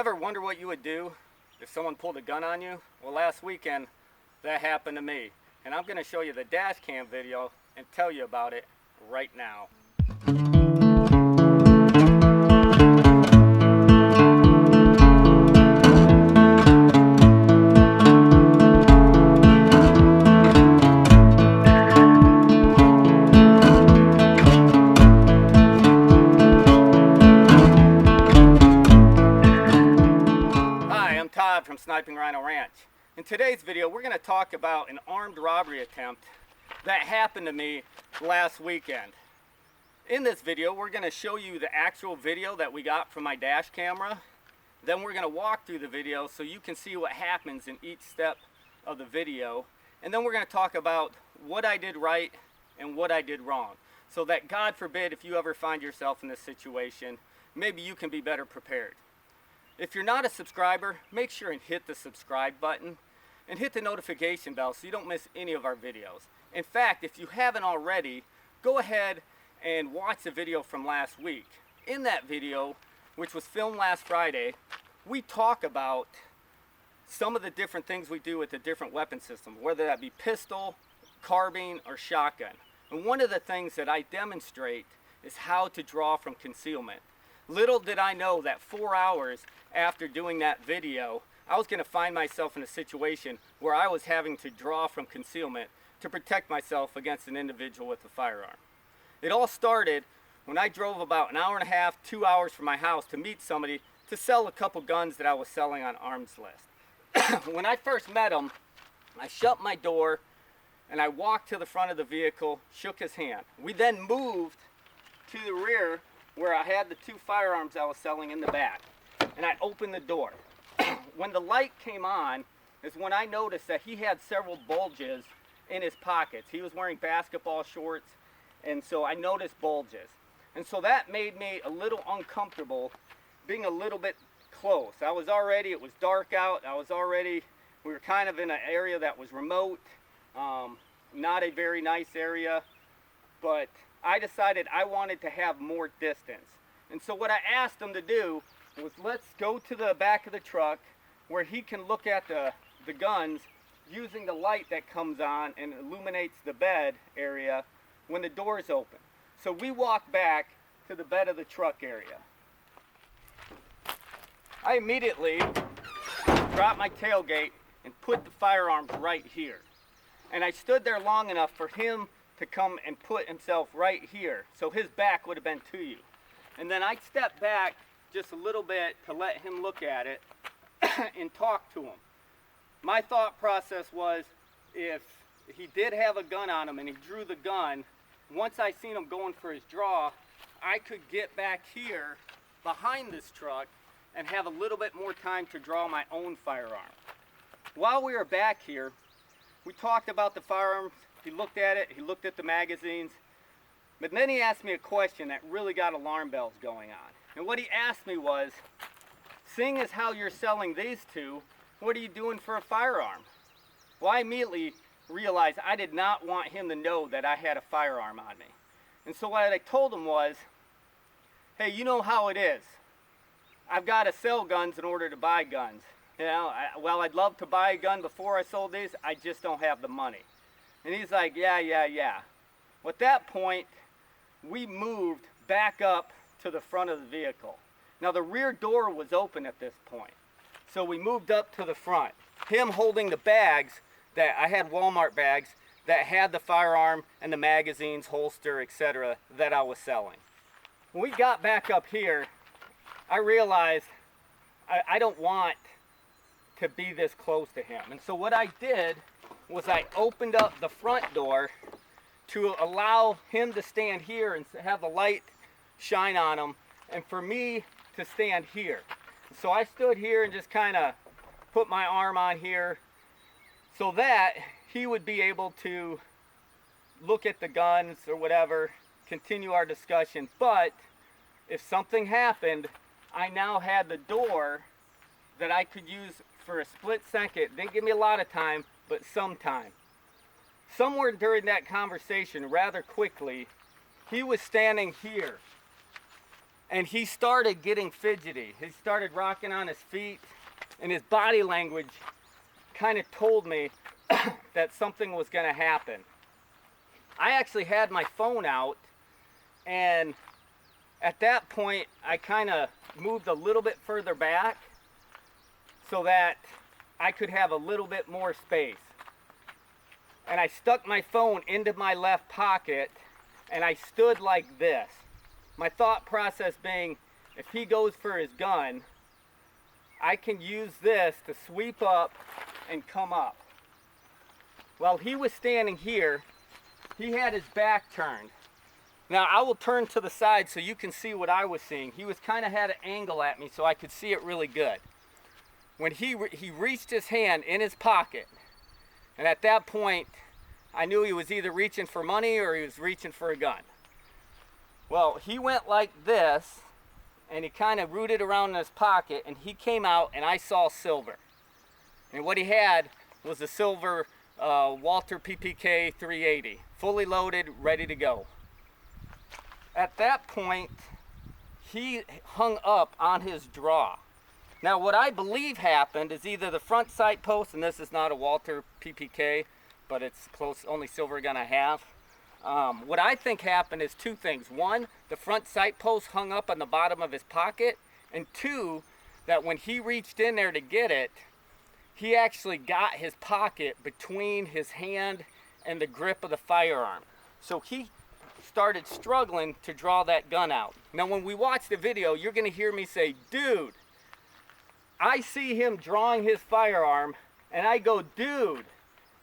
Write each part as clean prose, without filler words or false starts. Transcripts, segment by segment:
ever wonder what you would do if someone pulled a gun on you? Well, last weekend that happened to me, and I'm going to show you the dash cam video and tell you about it right now. I'm Todd from Sniping Rhino Ranch. In today's video, we're going to talk about an armed robbery attempt that happened to me last weekend. In this video, we're going to show you the actual video that we got from my dash camera. Then we're going to walk through the video so you can see what happens in each step of the video. And then we're going to talk about what I did right and what I did wrong, so that God forbid if you ever find yourself in this situation, maybe you can be better prepared. If you're not a subscriber, make sure and hit the subscribe button and hit the notification bell so you don't miss any of our videos. In fact, if you haven't already, go ahead and watch the video from last week. In that video, which was filmed last Friday, we talk about some of the different things we do with the different weapon systems, whether that be pistol, carbine, or shotgun. And one of the things that I demonstrate is how to draw from concealment. Little did I know that 4 hours after doing that video, I was going to find myself in a situation where I was having to draw from concealment to protect myself against an individual with a firearm. It all started when I drove about an hour and a half, 2 hours from my house to meet somebody to sell a couple guns that I was selling on Arms List. When I first met him, I shut my door and I walked to the front of the vehicle, shook his hand. We then moved to the rear where I had the two firearms I was selling in the back, and I opened the door. When the light came on is when I noticed that he had several bulges in his pockets. He was wearing basketball shorts, and so I noticed bulges. And so that made me a little uncomfortable being a little bit close. It was dark out, we were kind of in an area that was remote, not a very nice area, but I decided I wanted to have more distance. And so what I asked him to do was, let's go to the back of the truck where he can look at the guns using the light that comes on and illuminates the bed area when the door is open. So we walked back to the bed of the truck area. I immediately dropped my tailgate and put the firearms right here. And I stood there long enough for him to come and put himself right here, so his back would have been to you. And then I stepped back just a little bit to let him look at it and talk to him. My thought process was, if he did have a gun on him and he drew the gun, once I seen him going for his draw, I could get back here behind this truck and have a little bit more time to draw my own firearm. While we were back here, we talked about the firearms. He looked at it, he looked at the magazines, but then he asked me a question that really got alarm bells going on. And what he asked me was, seeing as how you're selling these two, what are you doing for a firearm? Well, I immediately realized I did not want him to know that I had a firearm on me. And so what I told him was, hey, you know how it is. I've got to sell guns in order to buy guns. You know, while I'd love to buy a gun before I sold these, I just don't have the money. And he's like, yeah. Well, at that point, we moved back up to the front of the vehicle. Now, the rear door was open at this point. So we moved up to the front. Him holding the bags that I had, Walmart bags, that had the firearm and the magazines, holster, etc. that I was selling. When we got back up here, I realized I don't want to be this close to him. And so what I did was I opened up the front door to allow him to stand here and have the light shine on him, and for me to stand here. So I stood here and just kind of put my arm on here so that he would be able to look at the guns or whatever, continue our discussion. But if something happened, I now had the door that I could use for a split second. Didn't give me a lot of time, but some time. Somewhere during that conversation, rather quickly, he was standing here. and he started getting fidgety. He started rocking on his feet, and his body language kind of told me that something was going to happen. I actually had my phone out, and at that point I kind of moved a little bit further back so that I could have a little bit more space. And I stuck my phone into my left pocket, and I stood like this. My thought process being, if he goes for his gun, I can use this to sweep up and come up. While he was standing here, he had his back turned. Now I will turn to the side so you can see what I was seeing. He was kind of had an angle at me so I could see it really good. When he reached his hand in his pocket, and at that point I knew he was either reaching for money or he was reaching for a gun. Well, he went like this, and he kind of rooted around in his pocket, and he came out, and I saw silver. And what he had was a silver Walter PPK 380, fully loaded, ready to go. At that point, he hung up on his draw. Now, what I believe happened is either the front sight post, and this is not a Walter PPK, but it's close, only silver gun I have. What I think happened is two things. One, the front sight post hung up on the bottom of his pocket, and two, that when he reached in there to get it, he actually got his pocket between his hand and the grip of the firearm. So he started struggling to draw that gun out. Now when we watch the video, you're gonna hear me say, dude, I see him drawing his firearm, and I go, dude.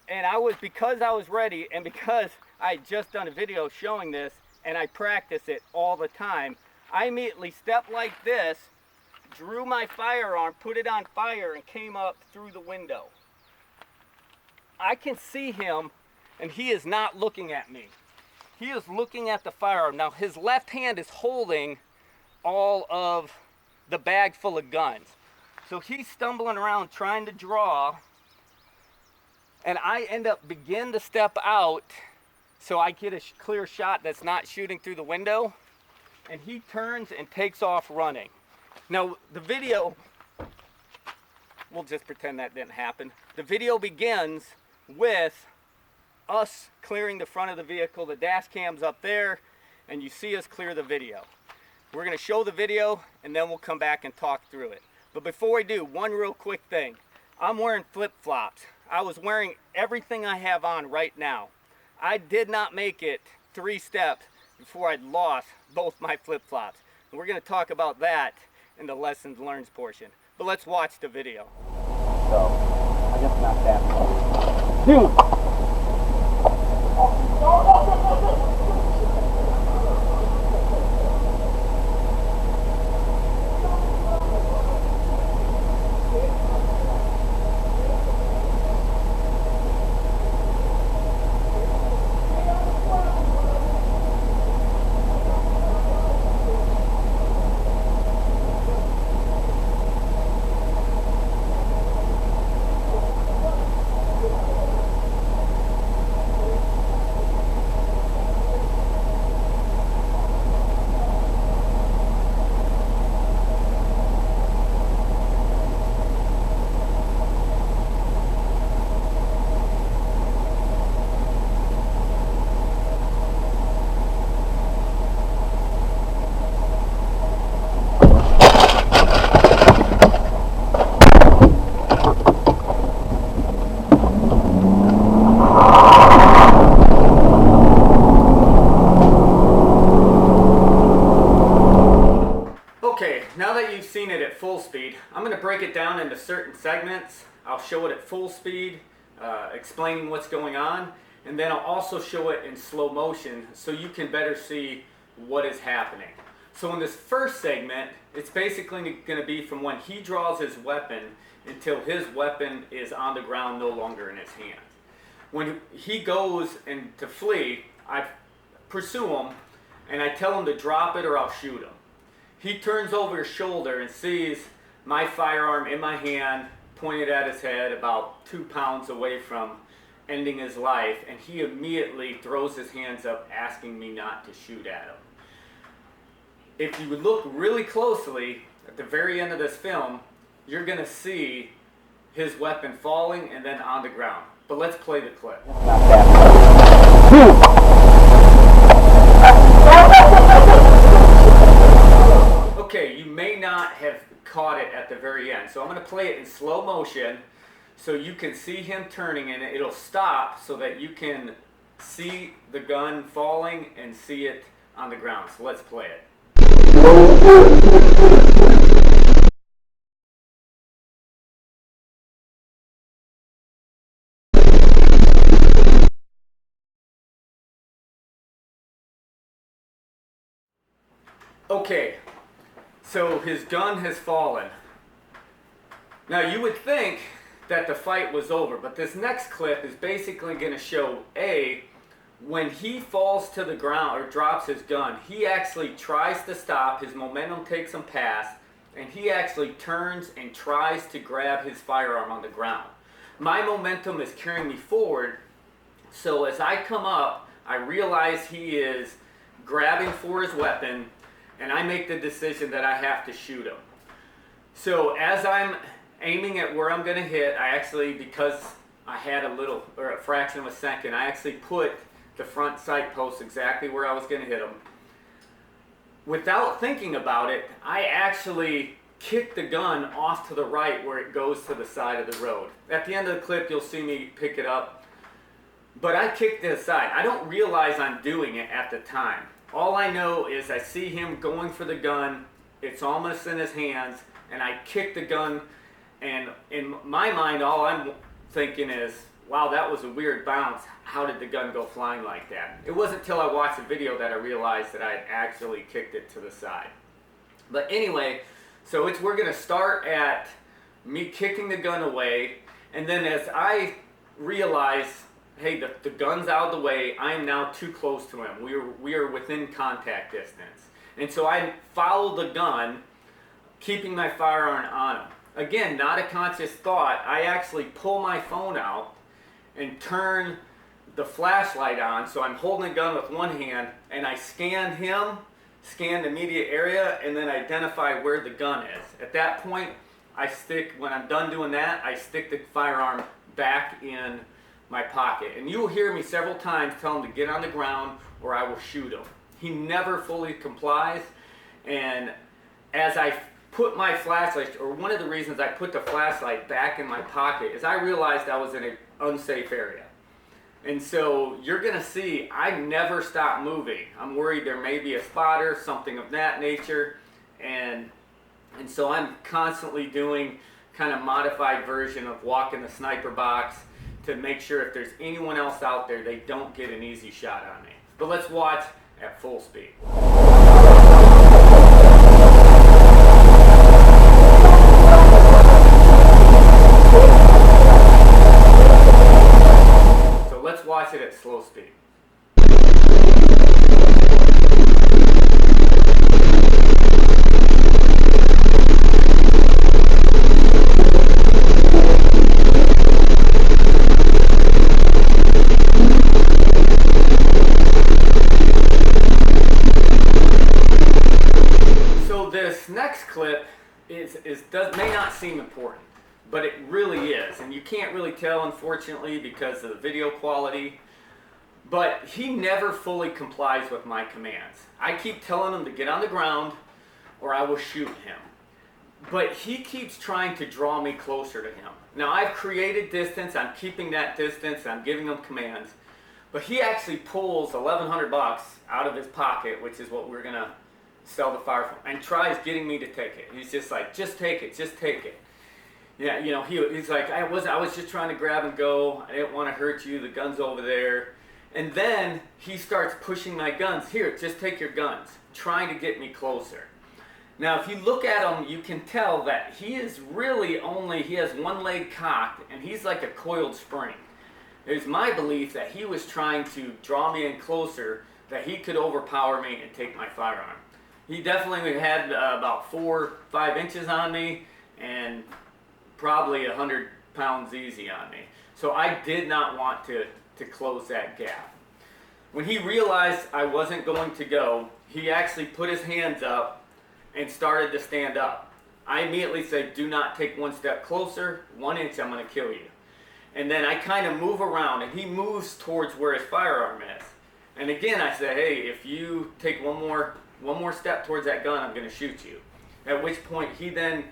And because I was ready, and because I had just done a video showing this, and I practice it all the time, I immediately stepped like this, drew my firearm, put it on fire, and came up through the window. I can see him, and he is not looking at me. He is looking at the firearm. Now, his left hand is holding all of the bag full of guns. So he's stumbling around trying to draw, and I begin to step out so I get a clear shot that's not shooting through the window, and he turns and takes off running. Now the video, we'll just pretend that didn't happen. The video begins with us clearing the front of the vehicle. The dash cam's up there, and you see us clear the video. We're going to show the video, and then we'll come back and talk through it. But before we do, one real quick thing. I'm wearing flip-flops. I was wearing everything I have on right now. I did not make it 3 steps before I'd lost both my flip-flops. And we're going to talk about that in the lessons learned portion. But let's watch the video. So, I guess not that much. Dude! Now that you've seen it at full speed, I'm going to break it down into certain segments. I'll show it at full speed, explaining what's going on, and then I'll also show it in slow motion so you can better see what is happening. So in this first segment, it's basically going to be from when he draws his weapon until his weapon is on the ground, no longer in his hand. When he goes to flee, I pursue him and I tell him to drop it or I'll shoot him. He turns over his shoulder and sees my firearm in my hand, pointed at his head about 2 pounds away from ending his life, and he immediately throws his hands up asking me not to shoot at him. if you look really closely at the very end of this film, you're going to see his weapon falling and then on the ground. But let's play the clip. Okay, you may not have caught it at the very end, so I'm going to play it in slow motion so you can see him turning, and it'll stop so that you can see the gun falling and see it on the ground. So let's play it. Okay, so his gun has fallen. Now you would think that the fight was over, but this next clip is basically going to show when he falls to the ground or drops his gun, he actually tries to stop, his momentum takes him past, and he actually turns and tries to grab his firearm on the ground. My momentum is carrying me forward, so as I come up, I realize he is grabbing for his weapon, and I make the decision that I have to shoot him. So as I'm aiming at where I'm going to hit, I actually, because I had a fraction of a second, I actually put the front sight post exactly where I was going to hit him. Without thinking about it, I actually kicked the gun off to the right where it goes to the side of the road. At the end of the clip, you'll see me pick it up. But I kicked it aside. I don't realize I'm doing it at the time. All I know is I see him going for the gun, it's almost in his hands, and I kick the gun, and in my mind all I'm thinking is, wow, that was a weird bounce. How did the gun go flying like that? It wasn't until I watched the video that I realized that I had actually kicked it to the side. But anyway, so we're going to start at me kicking the gun away, and then as I realize, hey, the gun's out of the way, I am now too close to him. We are within contact distance. And so I follow the gun, keeping my firearm on him. Again, not a conscious thought. I actually pull my phone out and turn the flashlight on, so I'm holding the gun with one hand, and I scan him, scan the immediate area, and then identify where the gun is. At that point, when I'm done doing that, I stick the firearm back in my pocket. And you will hear me several times tell him to get on the ground or I will shoot him. He never fully complies, and as I put my flashlight, or one of the reasons I put the flashlight back in my pocket, is I realized I was in an unsafe area. And so you're going to see I never stop moving. I'm worried there may be a spotter, something of that nature, and so I'm constantly doing kind of modified version of walking the sniper box to make sure if there's anyone else out there, they don't get an easy shot on me. But let's watch at full speed. So let's watch it at slow speed. Next clip may not seem important, but it really is, and you can't really tell, unfortunately, because of the video quality. But he never fully complies with my commands. I keep telling him to get on the ground or I will shoot him, but he keeps trying to draw me closer to him. Now I've created distance, I'm keeping that distance, I'm giving him commands, but he actually pulls $1,100 out of his pocket, which is what we're gonna sell the fire from, and tries getting me to take it. He's just like, just take it, just take it. Yeah, you know, he's like, I was just trying to grab and go. I didn't want to hurt you. The gun's over there. And then he starts pushing my guns. Here, just take your guns, trying to get me closer. Now, if you look at him, you can tell that he is really he has one leg cocked, and he's like a coiled spring. It's my belief that he was trying to draw me in closer, that he could overpower me and take my firearm. He definitely had about 4 or 5 inches on me, and probably 100 pounds easy on me. So I did not want to close that gap. When he realized I wasn't going to go, he actually put his hands up and started to stand up. I immediately said, do not take one step closer, 1 inch, I'm going to kill you. And then I kind of move around, and he moves towards where his firearm is. And again, I said, hey, if you take one more step towards that gun, I'm going to shoot you. At which point he then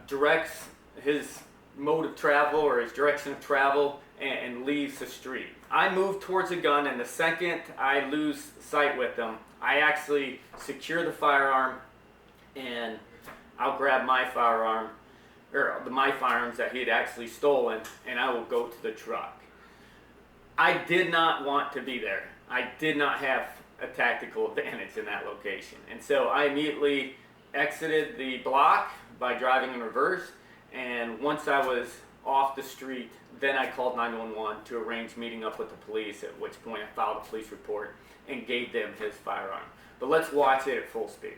directs his mode of travel or his direction of travel and leaves the street. I move towards the gun, and the second I lose sight with him, I actually secure the firearm, and I'll grab my firearm, or my firearms that he had actually stolen, and I will go to the truck. I did not want to be there. I did not have a tactical advantage in that location. And so I immediately exited the block by driving in reverse, and once I was off the street, then I called 911 to arrange meeting up with the police, at which point I filed a police report and gave them his firearm. But let's watch it at full speed.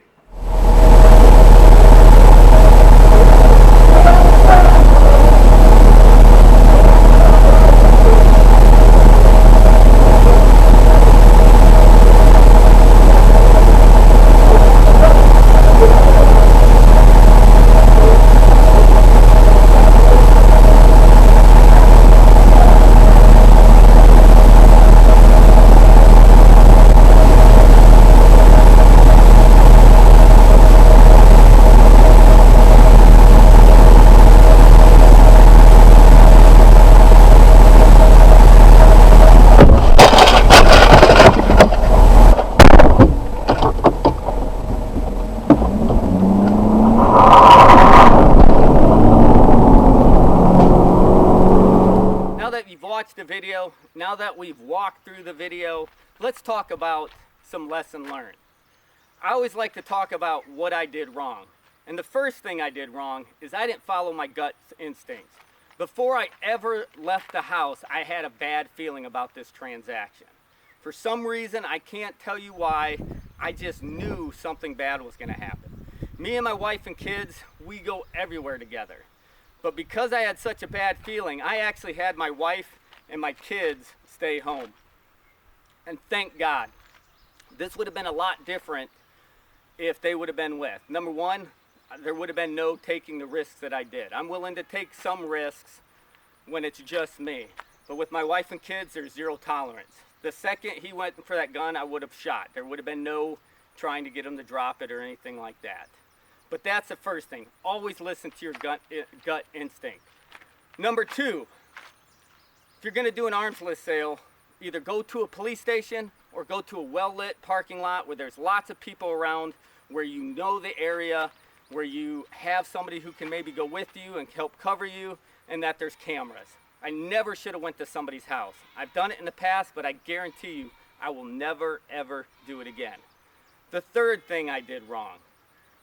The video, now that we've walked through the video, let's talk about some lesson learned. I always like to talk about what I did wrong. And the first thing I did wrong is I didn't follow my gut instincts. Before I ever left the house, I had a bad feeling about this transaction. For some reason, I can't tell you why, I just knew something bad was going to happen. Me and my wife and kids, we go everywhere together. But because I had such a bad feeling, I actually had my wife and my kids stay home. And thank God. This would have been a lot different if they would have been with. Number one, there would have been no taking the risks that I did. I'm willing to take some risks when it's just me. But with my wife and kids, there's zero tolerance. The second he went for that gun, I would have shot. There would have been no trying to get him to drop it or anything like that. But that's the first thing. Always listen to your gut instinct. Number two, if you're going to do an armless sale, either go to a police station or go to a well-lit parking lot where there's lots of people around, where you know the area, where you have somebody who can maybe go with you and help cover you, and that there's cameras. I never should have went to somebody's house. I've done it in the past, but I guarantee you I will never, ever do it again. The third thing I did wrong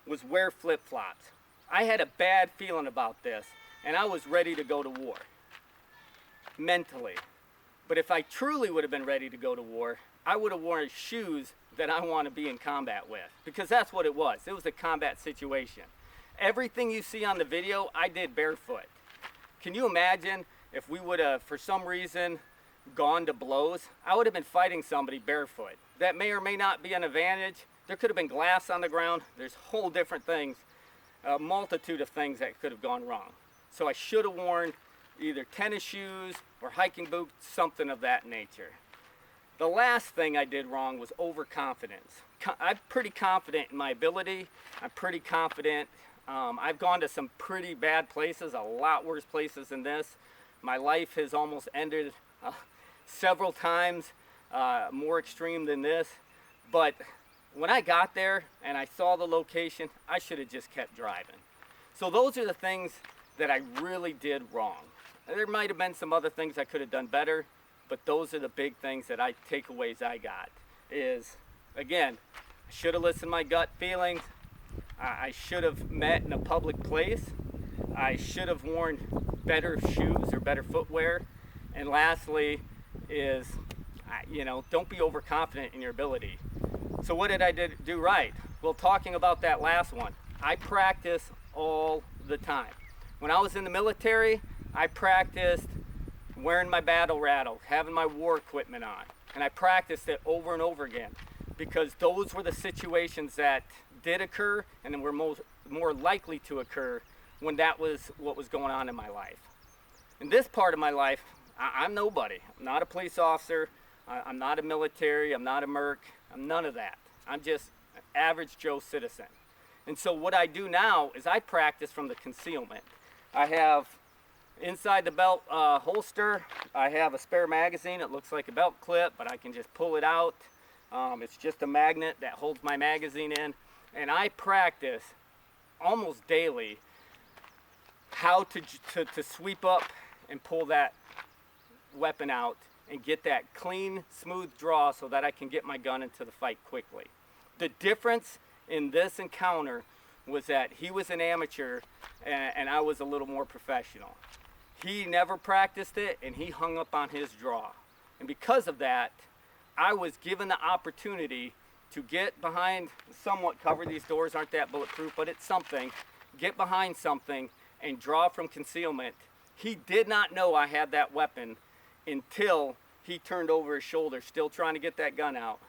was wear flip-flops. I had a bad feeling about this, and I was ready to go to war. Mentally. But if I truly would have been ready to go to war, I would have worn shoes that I want to be in combat with, because that's what it was. It was a combat situation. Everything you see on the video, I did barefoot. Can you imagine if we would have, for some reason, gone to blows? I would have been fighting somebody barefoot. That may or may not be an advantage. There could have been glass on the ground. There's whole different things, a multitude of things that could have gone wrong. So I should have worn either tennis shoes or hiking boots, something of that nature. The last thing I did wrong was overconfidence. I'm pretty confident in my ability. I'm pretty confident. I've gone to some pretty bad places, a lot worse places than this. My life has almost ended several times, more extreme than this. But when I got there and I saw the location, I should have just kept driving. So those are the things that I really did wrong. There might have been some other things I could have done better, but those are the big things that takeaways I got. Is, again, I should have listened to my gut feelings. I should have met in a public place. I should have worn better shoes or better footwear. And lastly is, don't be overconfident in your ability. So what did I do right? Well, talking about that last one, I practice all the time. When I was in the military, I practiced wearing my battle rattle, having my war equipment on, and I practiced it over and over again. because those were the situations that did occur and then were more likely to occur when that was what was going on in my life. In this part of my life, I'm nobody. I'm not a police officer. I'm not a military. I'm not a merc. I'm none of that. I'm just an average Joe citizen. And so what I do now is I practice from the concealment. I have inside the belt holster, I have a spare magazine. It looks like a belt clip, but I can just pull it out. It's just a magnet that holds my magazine in. And I practice almost daily how to sweep up and pull that weapon out and get that clean, smooth draw so that I can get my gun into the fight quickly. The difference in this encounter was that he was an amateur and I was a little more professional. He never practiced it and he hung up on his draw. And because of that, I was given the opportunity to get behind, somewhat cover. These doors aren't that bulletproof, but it's something. Get behind something and draw from concealment. He did not know I had that weapon until he turned over his shoulder, still trying to get that gun out.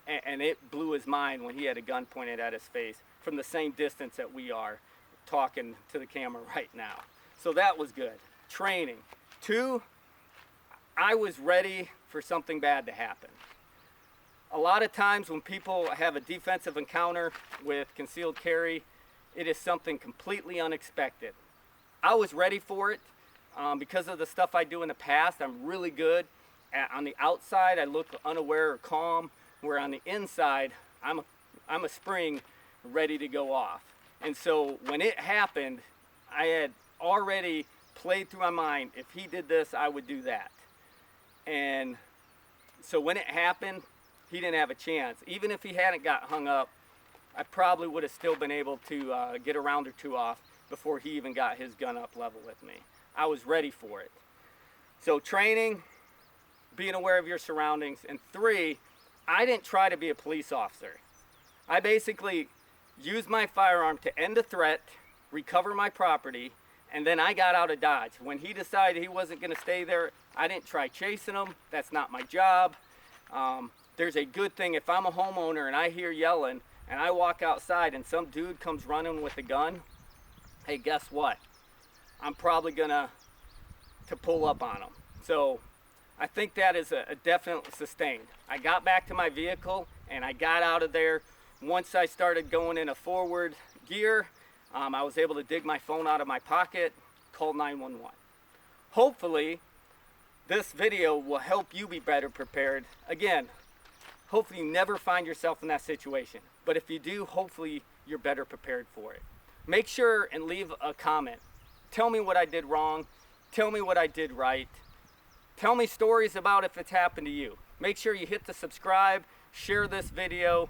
And it blew his mind when he had a gun pointed at his face from the same distance that we are talking to the camera right now. So that was good. Training. 2, I was ready for something bad to happen. A lot of times when people have a defensive encounter with concealed carry, it is something completely unexpected. I was ready for it because of the stuff I do in the past. I'm really good. On the outside, I look unaware or calm, where on the inside, I'm a spring ready to go off. And so when it happened, I had already played through my mind, if he did this, I would do that. And so when it happened, he didn't have a chance. Even if he hadn't got hung up, I probably would have still been able to get a round or 2 off before he even got his gun up level with me. I was ready for it. So training, being aware of your surroundings, and 3, I didn't try to be a police officer. I basically used my firearm to end a threat, recover my property, and then I got out of Dodge. When he decided he wasn't going to stay there, I didn't try chasing him. That's not my job. There's a good thing if I'm a homeowner and I hear yelling and I walk outside and some dude comes running with a gun, hey, guess what? I'm probably gonna pull up on him. So I think that is a definite sustained. I got back to my vehicle and I got out of there. Once I started going in a forward gear, I was able to dig my phone out of my pocket, call 911. Hopefully, this video will help you be better prepared. Again, hopefully you never find yourself in that situation. But if you do, hopefully you're better prepared for it. Make sure and leave a comment. Tell me what I did wrong. Tell me what I did right. Tell me stories about if it's happened to you. Make sure you hit the subscribe, share this video,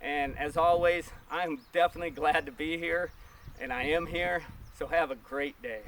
and as always, I'm definitely glad to be here, and I am here, so have a great day.